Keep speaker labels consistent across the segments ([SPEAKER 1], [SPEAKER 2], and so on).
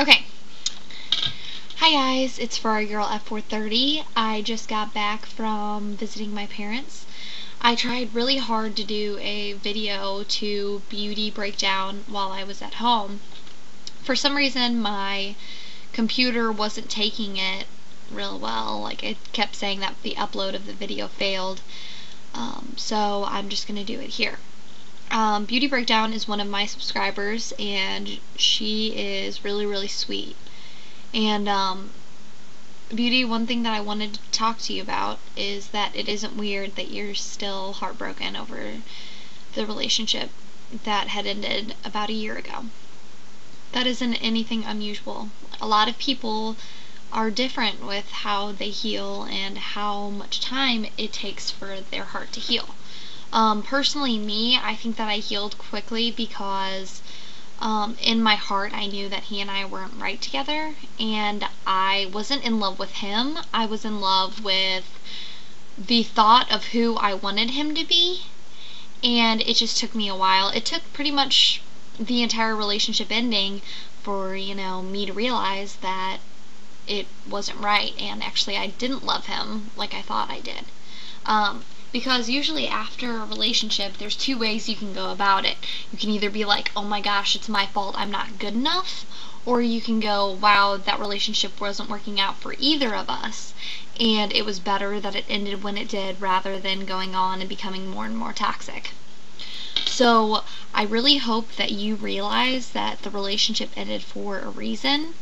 [SPEAKER 1] Okay. Hi guys, it's Furry Girl F430. I just got back from visiting my parents. I tried really hard to do a video to beauty breakdown while I was at home. For some reason, my computer wasn't taking it real well. Like, it kept saying that the upload of the video failed. So I'm just going to do it here. Beauty Breakdown is one of my subscribers, and she is really sweet. And Beauty, one thing that I wanted to talk to you about is that it isn't weird that you're still heartbroken over the relationship that had ended about a year ago. That isn't anything unusual. A lot of people are different with how they heal and how much time it takes for their heart to heal. Personally, me, I think that I healed quickly because in my heart I knew that he and I weren't right together, and I wasn't in love with him. I was in love with the thought of who I wanted him to be, and it just took me a while. It took pretty much the entire relationship ending for, me to realize that it wasn't right, and actually I didn't love him like I thought I did. Because usually after a relationship, there's two ways you can go about it. You can either be like, oh my gosh, it's my fault, I'm not good enough, or you can go, wow, that relationship wasn't working out for either of us, and it was better that it ended when it did rather than going on and becoming more and more toxic. So I really hope that you realize that the relationship ended for a reason,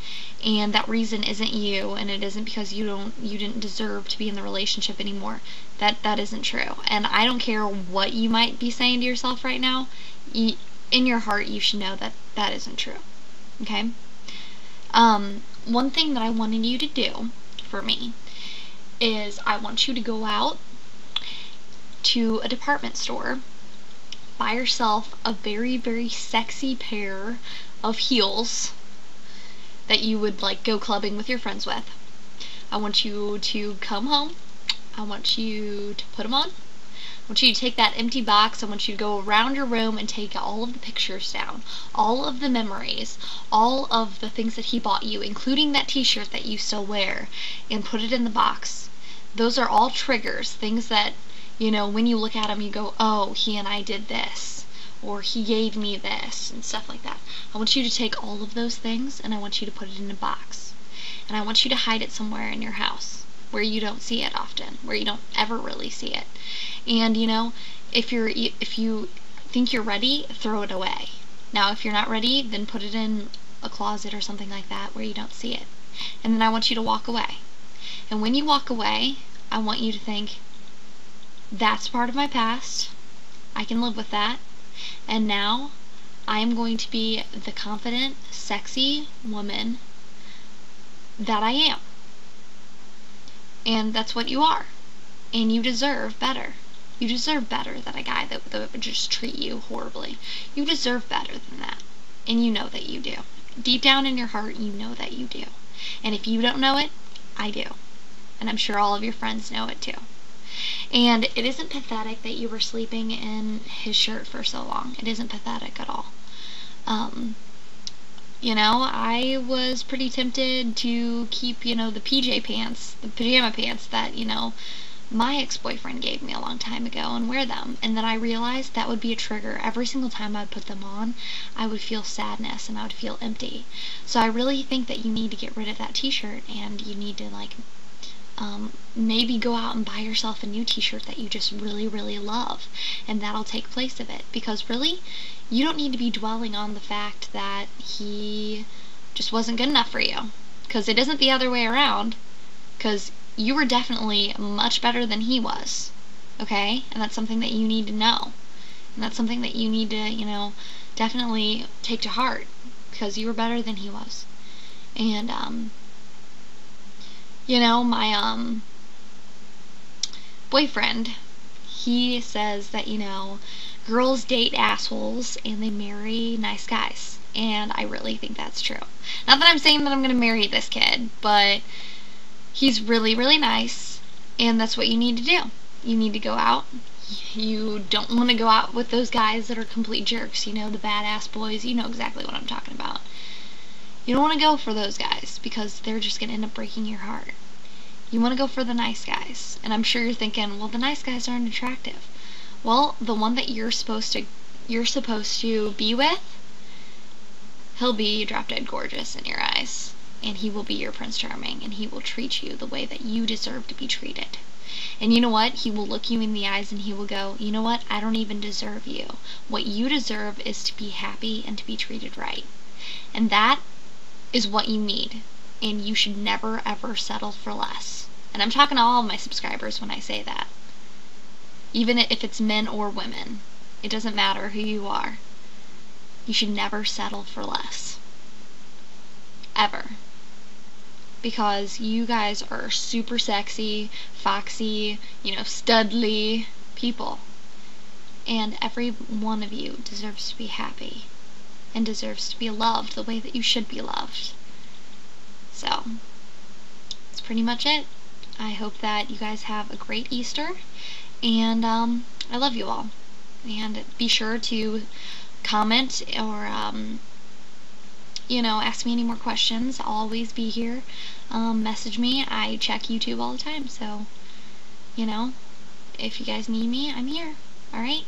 [SPEAKER 1] and that reason isn't you, and it isn't because you didn't deserve to be in the relationship anymore. That isn't true. And I don't care what you might be saying to yourself right now. In your heart, you should know that that isn't true. Okay? One thing that I wanted you to do for me is I want you to go out to a department store, buy yourself a very sexy pair of heels that you would like go clubbing with your friends with. I want you to come home. I want you to put them on. I want you to take that empty box. I want you to go around your room and take all of the pictures down, all of the memories, all of the things that he bought you, including that t-shirt that you still wear, and put it in the box. Those are all triggers, things that, when you look at them, you go, oh, he and I did this, or he gave me this, and stuff like that. I want you to take all of those things, and I want you to put it in a box. And I want you to hide it somewhere in your house, where you don't see it often, where you don't ever really see it. And, if you think you're ready, throw it away. Now, if you're not ready, then put it in a closet or something like that, where you don't see it. And then I want you to walk away. And when you walk away, I want you to think, that's part of my past. I can live with that. And now, I am going to be the confident, sexy woman that I am. And that's what you are. And you deserve better. You deserve better than a guy that would just treat you horribly. You deserve better than that. And you know that you do. Deep down in your heart, you know that you do. And if you don't know it, I do. And I'm sure all of your friends know it too. And it isn't pathetic that you were sleeping in his shirt for so long. It isn't pathetic at all. I was pretty tempted to keep, the PJ pants, the pajama pants that, my ex-boyfriend gave me a long time ago and wear them. And then I realized that would be a trigger. Every single time I would put them on, I would feel sadness and I would feel empty. So I really think that you need to get rid of that t-shirt, and you need to, maybe go out and buy yourself a new t-shirt that you just really love, and that'll take place of it. Because really, you don't need to be dwelling on the fact that he just wasn't good enough for you, because it isn't the other way around, because you were definitely much better than he was, okay? And that's something that you need to know, and that's something that you need to, definitely take to heart, because you were better than he was. And my boyfriend, he says that, girls date assholes and they marry nice guys. And I really think that's true. Not that I'm saying that I'm going to marry this kid, but he's really nice, and that's what you need to do. You need to go out. You don't want to go out with those guys that are complete jerks, the badass boys. You know exactly what I'm talking about. You don't want to go for those guys because they're just going to end up breaking your heart. You want to go for the nice guys. And I'm sure you're thinking, well, the nice guys aren't attractive. Well, the one that you're supposed to be with, he'll be drop dead gorgeous in your eyes. And he will be your Prince Charming, and he will treat you the way that you deserve to be treated. And you know what? He will look you in the eyes and he will go, you know what? I don't even deserve you. What you deserve is to be happy and to be treated right. And that is what you need. And you should never ever settle for less. And I'm talking to all of my subscribers when I say that. Even if it's men or women. It doesn't matter who you are. You should never settle for less. Ever. Because you guys are super sexy, foxy, studly people. And every one of you deserves to be happy. And deserves to be loved the way that you should be loved. So, that's pretty much it. I hope that you guys have a great Easter. And I love you all. And be sure to comment or ask me any more questions. I'll always be here. Message me. I check YouTube all the time, so, if you guys need me, I'm here. Alright?